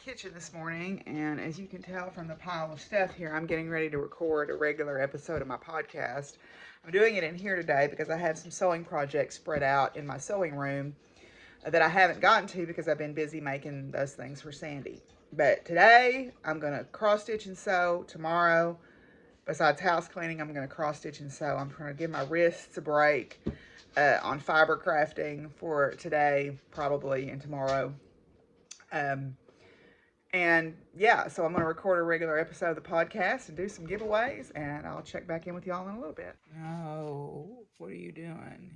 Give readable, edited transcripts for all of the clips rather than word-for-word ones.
kitchen this morning, and as you can tell from the pile of stuff here, I'm getting ready to record a regular episode of my podcast. I'm doing it in here today because I have some sewing projects spread out in my sewing room that I haven't gotten to because I've been busy making those things for Sandy. But today, I'm going to cross stitch and sew. Tomorrow, besides house cleaning, I'm going to cross stitch and sew. I'm going to give my wrists a break on fiber crafting for today, probably, and tomorrow. And yeah, so I'm going to record a regular episode of the podcast and do some giveaways, and I'll check back in with y'all in a little bit. No, what are you doing?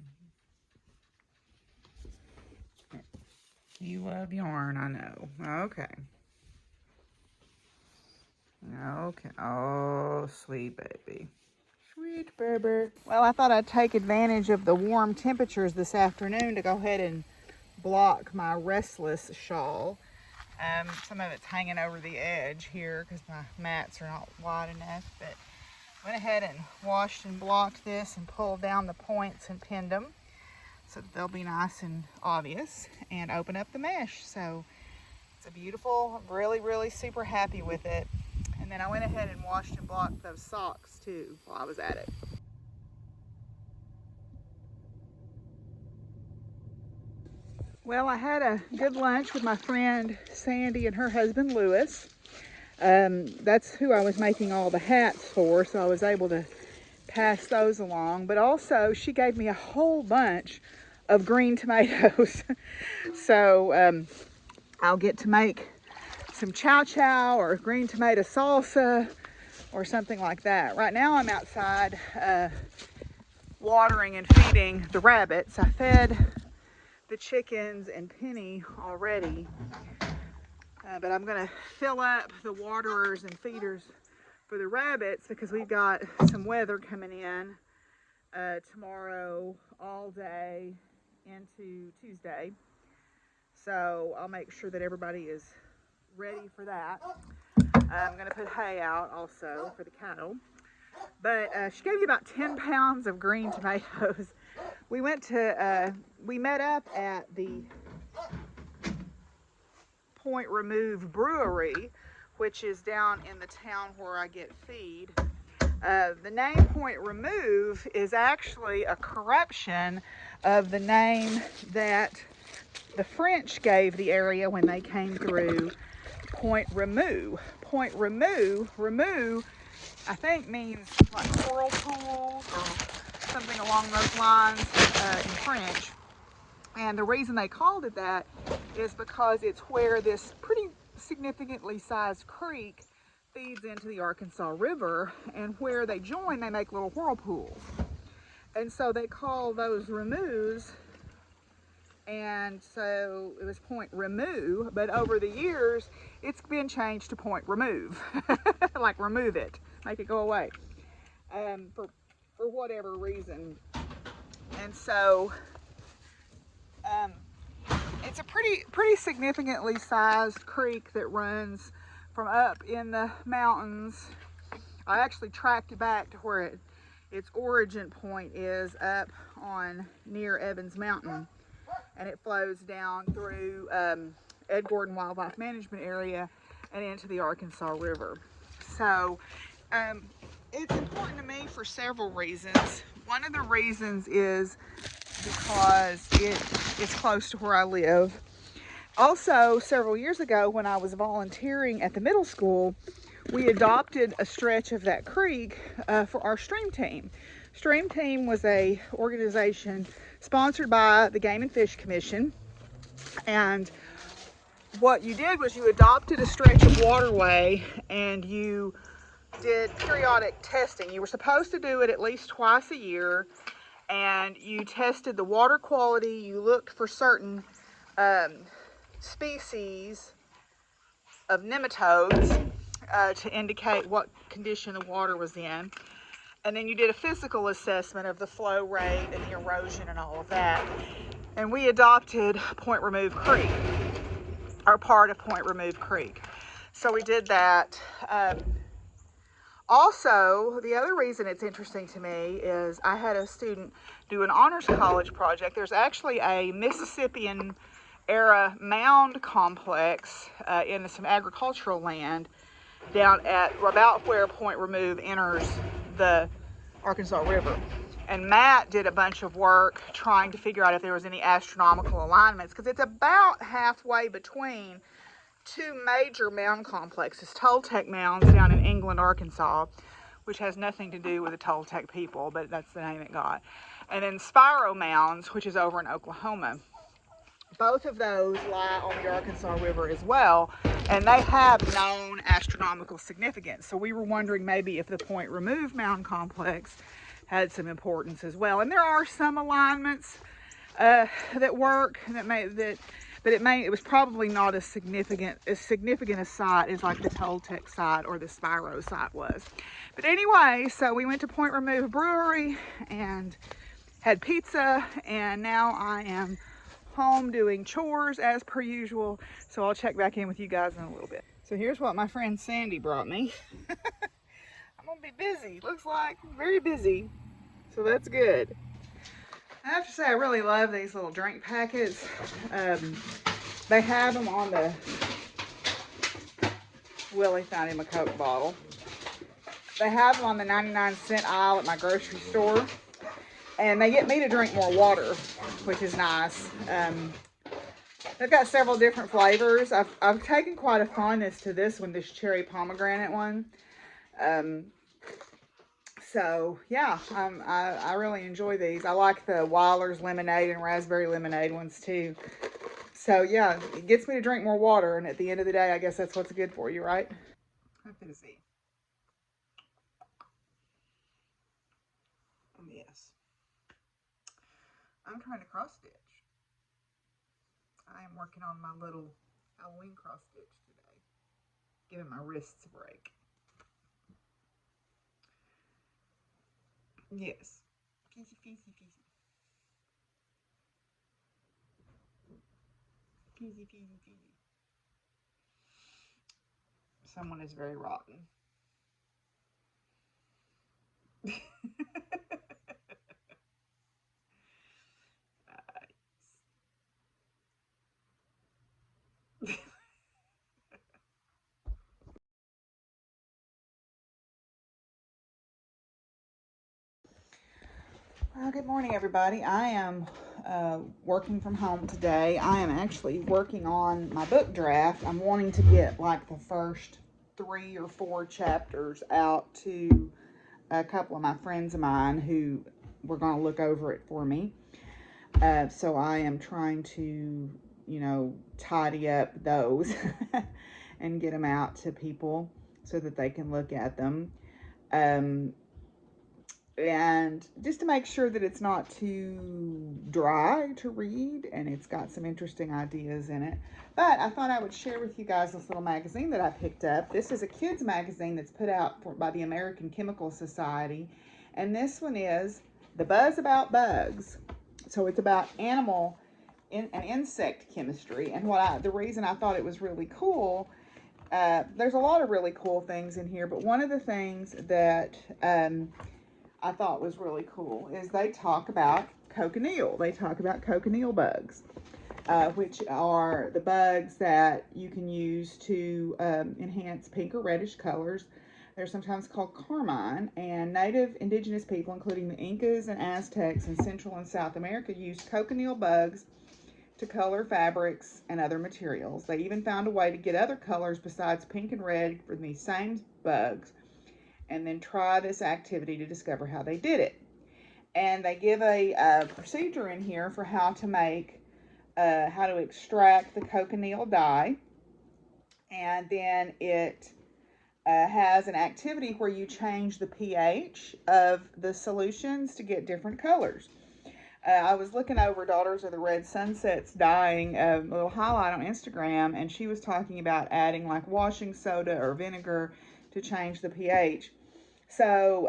You love yarn, I know. Okay. Okay. Oh, sweet baby. Sweet baby. Well, I thought I'd take advantage of the warm temperatures this afternoon to go ahead and block my restless shawl. Some of it's hanging over the edge here because my mats are not wide enough, but went ahead and washed and blocked this and pulled down the points and pinned them so that they'll be nice and obvious, and open up the mesh. So it's a beautiful, really super happy with it. And then I went ahead and washed and blocked those socks too while I was at it. Well, I had a good lunch with my friend Sandy and her husband Lewis. That's who I was making all the hats for, so I was able to pass those along. But also, she gave me a whole bunch of green tomatoes. So I'll get to make some chow chow or green tomato salsa or something like that. Right now I'm outside watering and feeding the rabbits. I fed the chickens and Penny already, but I'm gonna fill up the waterers and feeders for the rabbits because we've got some weather coming in tomorrow all day into Tuesday, so I'll make sure that everybody is ready for that. I'm gonna put hay out also for the cattle, but she gave me about 10 pounds of green tomatoes. We met up at the Point Remove Brewery, which is down in the town where I get feed. The name Point Remove is actually a corruption of the name that the French gave the area when they came through, Point Remove. Point remove, I think means like coral pools or something along those lines in French. And the reason they called it that is because it's where this pretty significantly sized creek feeds into the Arkansas River, and where they join, they make little whirlpools. And so they call those removes, and so it was Point Remove, but over the years, it's been changed to Point Remove. Like remove it, make it go away, for whatever reason. And so it's a pretty significantly sized creek that runs from up in the mountains. I actually tracked it back to where its origin point is up on near Evans Mountain, and it flows down through Ed Gordon Wildlife Management Area and into the Arkansas River. So it's important to me for several reasons. One of the reasons is because it is close to where I live. Also, several years ago when I was volunteering at the middle school, we adopted a stretch of that creek for our stream team. Stream team was a organization sponsored by the Game and Fish Commission, and what you did was you adopted a stretch of waterway and you did periodic testing. You were supposed to do it at least twice a year, and you tested the water quality. You looked for certain species of nematodes to indicate what condition the water was in. And then you did a physical assessment of the flow rate and the erosion and all of that. And we adopted Point Remove Creek, or part of Point Remove Creek. So we did that. Also, the other reason it's interesting to me is I had a student do an honors college project. There's actually a Mississippian era mound complex in some agricultural land down at about where Point Remove enters the Arkansas River. And Matt did a bunch of work trying to figure out if there was any astronomical alignments, because it's about halfway between two major mound complexes, Toltec mounds down in England, Arkansas, which has nothing to do with the Toltec people, but that's the name it got. And then Spiro mounds, which is over in Oklahoma. Both of those lie on the Arkansas River as well, and they have known astronomical significance. So we were wondering maybe if the Point Remove mound complex had some importance as well. And there are some alignments that work but it was probably not as significant a site as like the Toltec site or the Spiro site was. But anyway, so we went to Point Remove Brewery and had pizza, and now I am home doing chores as per usual. So I'll check back in with you guys in a little bit. So here's what my friend Sandy brought me. I'm gonna be busy. Looks like very busy. So that's good. I have to say I really love these little drink packets. They have them on the Willie found him a Coke bottle. They have them on the 99-cent aisle at my grocery store. And they get me to drink more water, which is nice. They've got several different flavors. I've taken quite a fondness to this one, this cherry pomegranate one. So yeah, I really enjoy these. I like the Weiler's lemonade and raspberry lemonade ones too. So yeah, it gets me to drink more water, and at the end of the day, I guess that's what's good for you, right? Let's see. Yes. I'm trying to cross stitch. I am working on my little Halloween cross stitch today, giving my wrists a break. Yes. Peasy, peasy, peasy. Peasy, peasy, peasy. Someone is very rotten. Well, good morning, everybody. I am working from home today. I am actually working on my book draft. I'm wanting to get like the first 3 or 4 chapters out to a couple of my friends of mine who were going to look over it for me. So I am trying to, tidy up those and get them out to people so that they can look at them. And just to make sure that it's not too dry to read and it's got some interesting ideas in it. But I thought I would share with you guys this little magazine that I picked up. This is a kids magazine that's put out by the American Chemical Society. And this one is The Buzz About Bugs. So it's about animal and insect chemistry. And the reason I thought it was really cool, there's a lot of really cool things in here, but one of the things that I thought was really cool is they talk about cochineal. They talk about cochineal bugs, which are the bugs that you can use to enhance pink or reddish colors. They're sometimes called carmine, and native indigenous people, including the Incas and Aztecs in Central and South America, used cochineal bugs to color fabrics and other materials. They even found a way to get other colors besides pink and red from these same bugs, and then try this activity to discover how they did it. And they give a procedure in here for how to extract the cochineal dye. And then it has an activity where you change the pH of the solutions to get different colors. I was looking over Daughters of the Red Sunset's dyeing a little highlight on Instagram, and she was talking about adding like washing soda or vinegar to change the pH. So,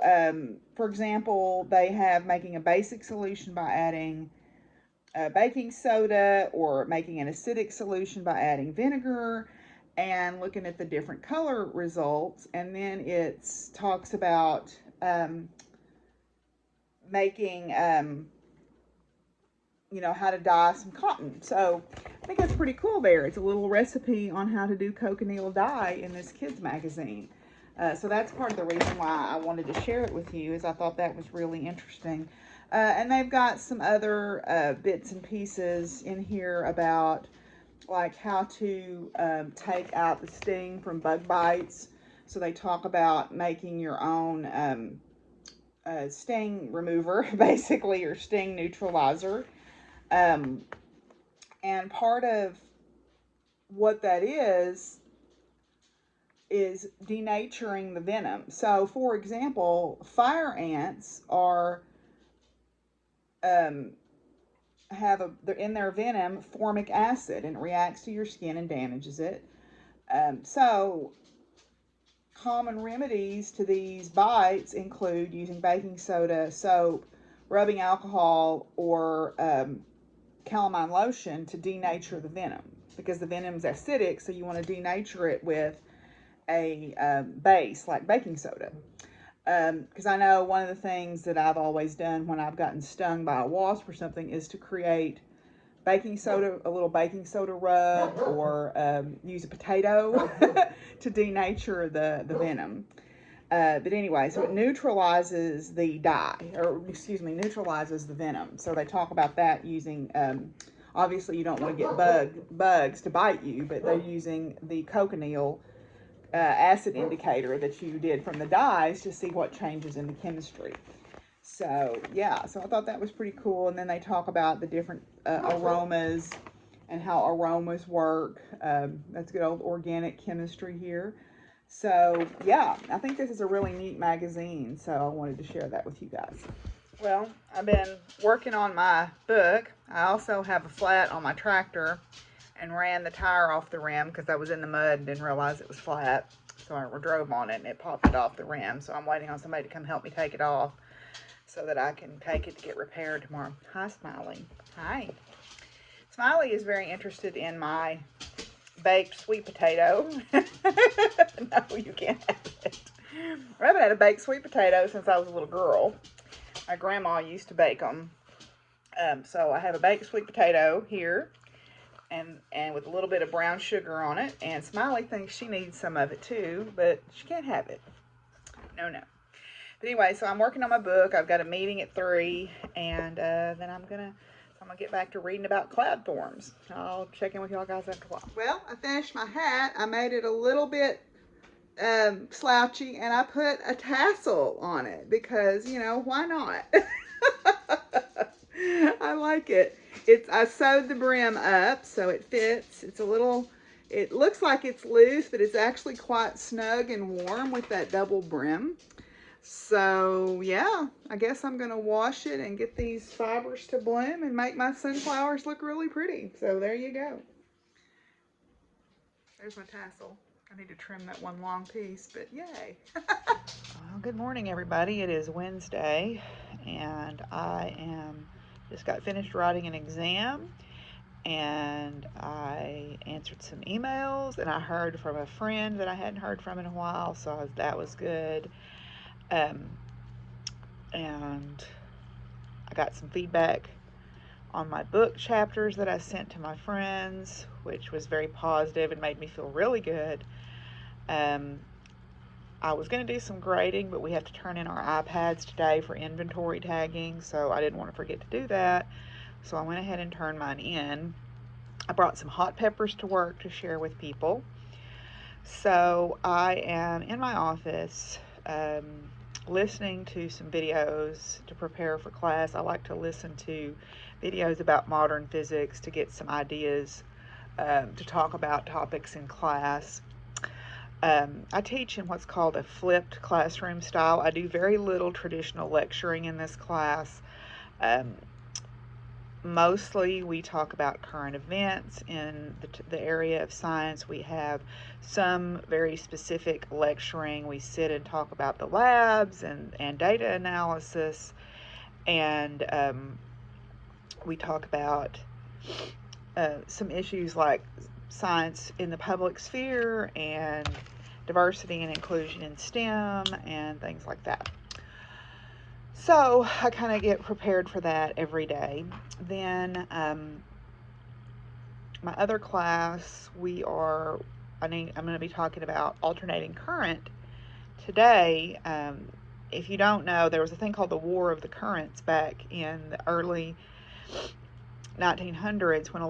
for example, they have making a basic solution by adding baking soda, or making an acidic solution by adding vinegar, and looking at the different color results. And then it talks about making, how to dye some cotton. So think that's pretty cool there. It's a little recipe on how to do cochineal dye in this kids magazine. So that's part of the reason why I wanted to share it with you, is I thought that was really interesting. And they've got some other bits and pieces in here about like how to take out the sting from bug bites. So they talk about making your own sting remover, basically, or sting neutralizer. And part of what that is denaturing the venom. So, for example, fire ants are they're in their venom formic acid, and it reacts to your skin and damages it. So common remedies to these bites include using baking soda, soap, rubbing alcohol, or calamine lotion to denature the venom, because the venom is acidic, so you want to denature it with a base like baking soda. Because I know one of the things that I've always done when I've gotten stung by a wasp or something is to create baking soda, a little baking soda rub, or use a potato to denature the venom. But anyway, so it neutralizes the dye, or excuse me, neutralizes the venom. So they talk about that using, obviously you don't want to get bugs to bite you, but they're using the cochineal acid indicator that you did from the dyes to see what changes in the chemistry. So yeah, so I thought that was pretty cool. And then they talk about the different aromas and how aromas work. That's good old organic chemistry here. So yeah, I think this is a really neat magazine, so I wanted to share that with you guys. Well, I've been working on my book. I also have a flat on my tractor and ran the tire off the rim because I was in the mud and didn't realize it was flat. So I drove on it and it popped it off the rim. So I'm waiting on somebody to come help me take it off so that I can take it to get repaired tomorrow. Hi, Smiley. Hi. Smiley is very interested in my baked sweet potato. No, you can't have it. I haven't had a baked sweet potato since I was a little girl. My grandma used to bake them. So I have a baked sweet potato here, and with a little bit of brown sugar on it. And Smiley thinks she needs some of it too, but she can't have it. No. But anyway, so I'm working on my book. I've got a meeting at 3, and then I'm gonna get back to reading about cloud forms. I'll check in with y'all guys after a while. Well, I finished my hat. I made it a little bit slouchy, and I put a tassel on it because, you know, why not? I like it. I sewed the brim up so it fits. It's a little, it looks like it's loose, but it's actually quite snug and warm with that double brim. So yeah, I guess I'm gonna wash it and get these fibers to bloom and make my sunflowers look really pretty. So there you go. There's my tassel. I need to trim that one long piece, but yay. Well, good morning, everybody. It is Wednesday, and I just got finished writing an exam, and I answered some emails, and I heard from a friend that I hadn't heard from in a while, so that was good. And I got some feedback on my book chapters that I sent to my friends, which was very positive and made me feel really good. I was going to do some grading, but we have to turn in our iPads today for inventory tagging, so I didn't want to forget to do that. So I went ahead and turned mine in. I brought some hot peppers to work to share with people. So I am in my office listening to some videos to prepare for class. I like to listen to videos about modern physics to get some ideas to talk about topics in class. I teach in what's called a flipped classroom style. I do very little traditional lecturing in this class. Mostly we talk about current events in the area of science. We have some very specific lecturing. We sit and talk about the labs and data analysis, and we talk about some issues like science in the public sphere and diversity and inclusion in STEM and things like that. So I kind of get prepared for that every day. Then my other class, I'm going to be talking about alternating current today. If you don't know, there was a thing called the War of the Currents back in the early 1900s when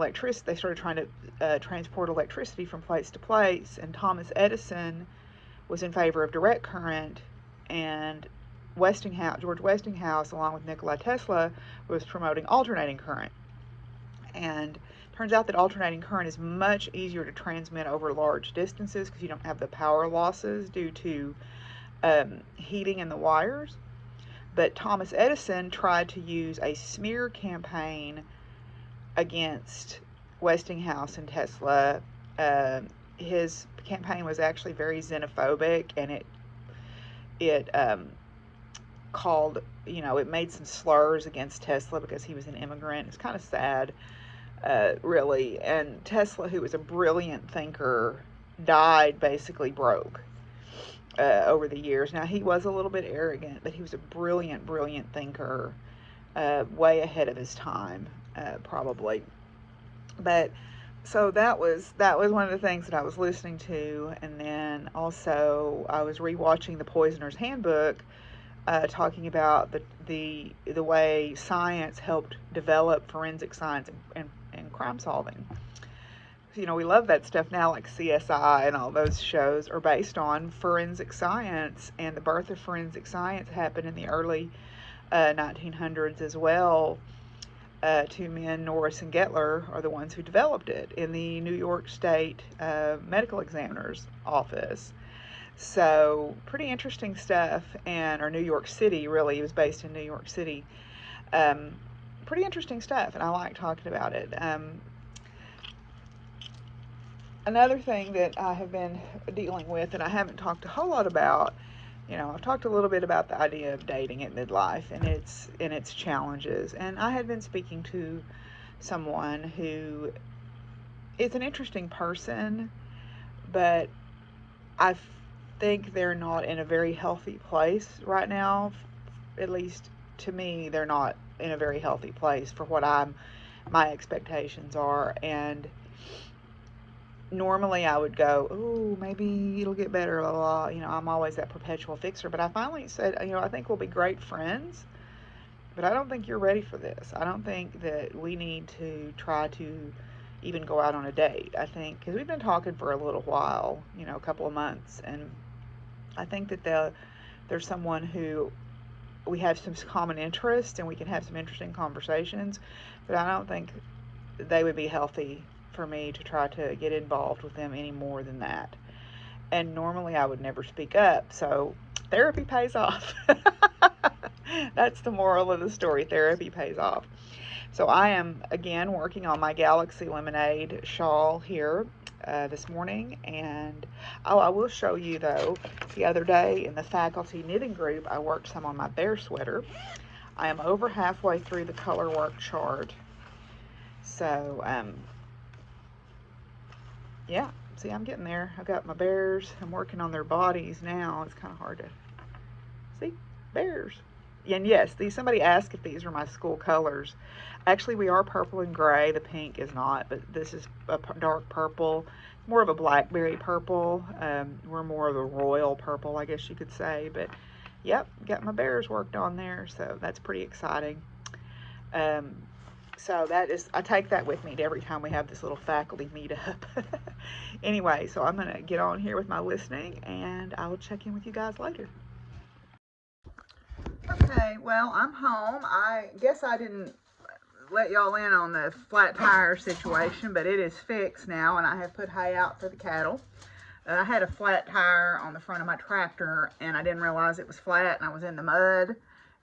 they started trying to transport electricity from place to place, and Thomas Edison was in favor of direct current, and George Westinghouse, along with Nikola Tesla, was promoting alternating current. And turns out that alternating current is much easier to transmit over large distances because you don't have the power losses due to heating in the wires. But Thomas Edison tried to use a smear campaign against Westinghouse and Tesla. His campaign was actually very xenophobic, and it called, it made some slurs against Tesla because he was an immigrant. It's kind of sad, really. And Tesla, who was a brilliant thinker, died basically broke over the years. Now, he was a little bit arrogant, but he was a brilliant, brilliant thinker, way ahead of his time, probably. But so that was one of the things that I was listening to, and then also I was rewatching The Poisoner's Handbook, talking about the way science helped develop forensic science and crime solving. We love that stuff now, like CSI and all those shows are based on forensic science, and the birth of forensic science happened in the early 1900s as well. Two men, Norris and Gettler, are the ones who developed it in the New York State Medical Examiner's Office. So pretty interesting stuff, or New York City, really. It was based in New York City. Pretty interesting stuff, and I like talking about it. Another thing that I have been dealing with, and I haven't talked a whole lot about, I've talked a little bit about the idea of dating at midlife and its challenges. And I had been speaking to someone who is an interesting person, but I think they're not in a very healthy place right now. At least to me, they're not in a very healthy place for what my expectations are. And normally I would go, oh, maybe it'll get better, blah, blah. I'm always that perpetual fixer. But I finally said, I think we'll be great friends, but I don't think you're ready for this. I don't think that we need to try to even go out on a date. I think, because we've been talking for a little while, a couple of months, and I think that there's someone who we have some common interest and we can have some interesting conversations, but I don't think they would be healthy for me to try to get involved with them any more than that. And normally I would never speak up, so therapy pays off. That's the moral of the story. Therapy pays off. So I am again working on my Galaxy Lemonade shawl here this morning, and I will show you though, the other day in the faculty knitting group I worked some on my bear sweater. I am over halfway through the color work chart. So yeah, see, I'm getting there. I've got my bears. I'm working on their bodies now. It's kind of hard to see. Bears. And yes, somebody asked if these are my school colors. Actually, we are purple and gray. The pink is not, but this is a dark purple, more of a blackberry purple. We're more of a royal purple, I guess you could say. But yep, got my bears worked on there, so that's pretty exciting. So I take that with me to every time we have this little faculty meetup. Anyway, so I'm going to get on here with my listening, and I will check in with you guys later. Okay, well, I'm home. I guess I didn't let y'all in on the flat tire situation, but it is fixed now, and I have put hay out for the cattle. I had a flat tire on the front of my tractor, and I didn't realize it was flat, and I was in the mud,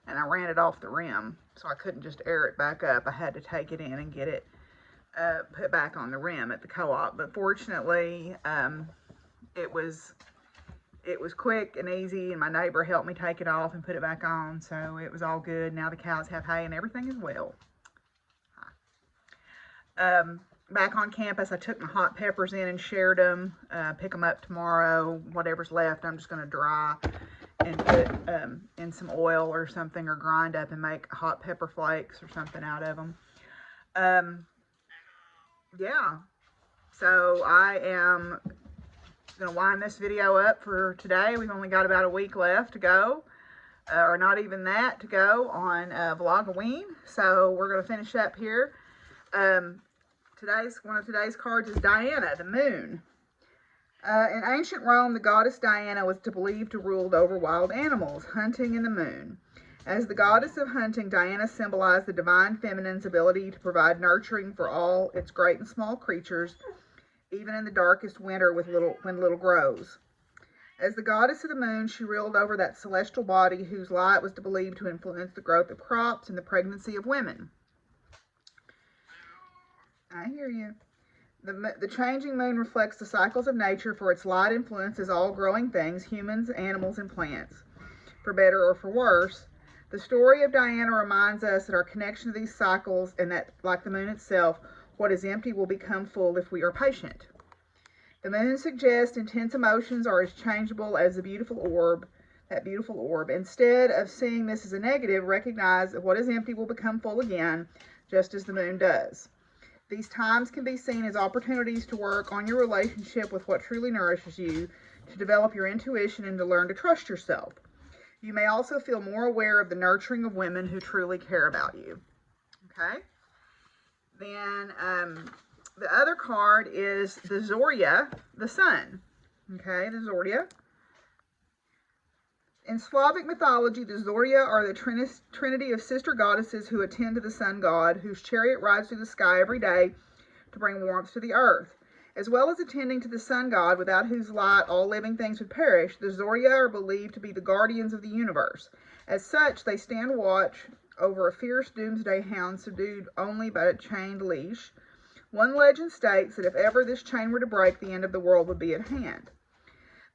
and I ran it off the rim, so I couldn't just air it back up. I had to take it in and get it put back on the rim at the co-op. But fortunately, it was quick and easy, and my neighbor helped me take it off and put it back on, so it was all good. Now the cows have hay and everything is well. Back on campus, I took my hot peppers in and shared them. Pick them up tomorrow. Whatever's left, I'm just going to dry and put in some oil or something, or grind up and make hot pepper flakes or something out of them. Yeah, So I am going to wind this video up for today. We've only got about a week left to go, or not even that to go on Vlogoween. So we're going to finish up here. One of today's cards is Diana, the moon. In ancient Rome, the goddess Diana was believed to rule over wild animals, hunting, and the moon. As the goddess of hunting, Diana symbolized the divine feminine's ability to provide nurturing for all its great and small creatures, even in the darkest winter when little grows. As the goddess of the moon, she ruled over that celestial body whose light was believed to influence the growth of crops and the pregnancy of women. I hear you. The changing moon reflects the cycles of nature, for its light influences all growing things, humans, animals, and plants, for better or for worse. The story of Diana reminds us that our connection to these cycles, and that, like the moon itself, what is empty will become full if we are patient. The moon suggests intense emotions are as changeable as that beautiful orb. Instead of seeing this as a negative, recognize that what is empty will become full again, just as the moon does. These times can be seen as opportunities to work on your relationship with what truly nourishes you, to develop your intuition, and to learn to trust yourself. You may also feel more aware of the nurturing of women who truly care about you. Okay? Then the other card is the Zorya, the sun. Okay, the Zorya. In Slavic mythology, the Zorya are the trinity of sister goddesses who attend to the sun god, whose chariot rides through the sky every day to bring warmth to the earth. As well as attending to the sun god, without whose light all living things would perish, the Zorya are believed to be the guardians of the universe. As such, they stand watch over a fierce doomsday hound subdued only by a chained leash. One legend states that if ever this chain were to break, the end of the world would be at hand.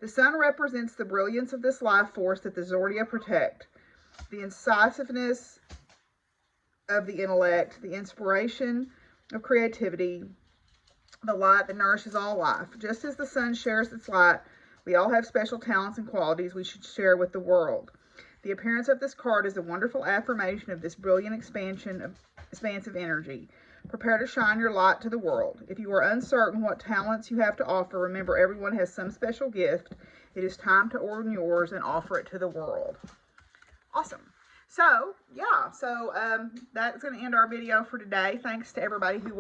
The sun represents the brilliance of this life force that the Zorya protect, the incisiveness of the intellect, the inspiration of creativity, the light that nourishes all life. Just as the sun shares its light, we all have special talents and qualities we should share with the world. The appearance of this card is a wonderful affirmation of this brilliant expansive energy. Prepare to shine your light to the world. If you are uncertain what talents you have to offer, remember everyone has some special gift. It is time to own yours and offer it to the world. Awesome. So, yeah, that's going to end our video for today. Thanks to everybody who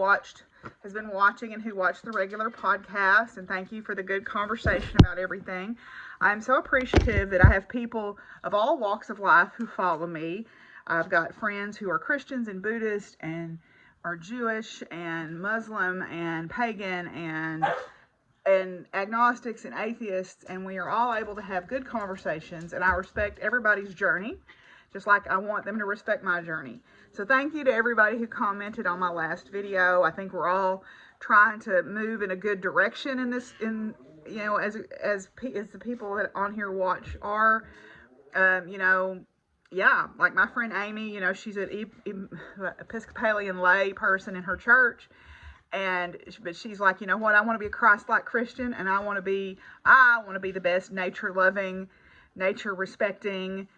has been watching and who watched the regular podcast, and thank you for the good conversation about everything. I'm so appreciative that I have people of all walks of life who follow me. I've got friends who are Christians and Buddhists and are Jewish and Muslim and pagan and agnostics and atheists, and we are all able to have good conversations, and I respect everybody's journey, just like I want them to respect my journey. So thank you to everybody who commented on my last video. I think we're all trying to move in a good direction in this, as the people that on here watch are, yeah, like my friend Amy, she's an Episcopalian lay person in her church, but she's like, you know what, I want to be a Christ-like Christian, and I want to be the best nature-loving, nature-respecting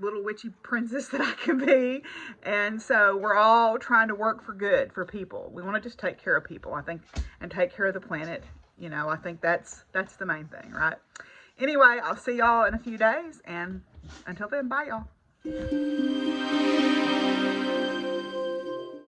little witchy princess that I can be. And so we're all trying to work for good for people. We want to just take care of people, I think, and take care of the planet. I think that's the main thing, right? Anyway, I'll see y'all in a few days, and until then, bye y'all.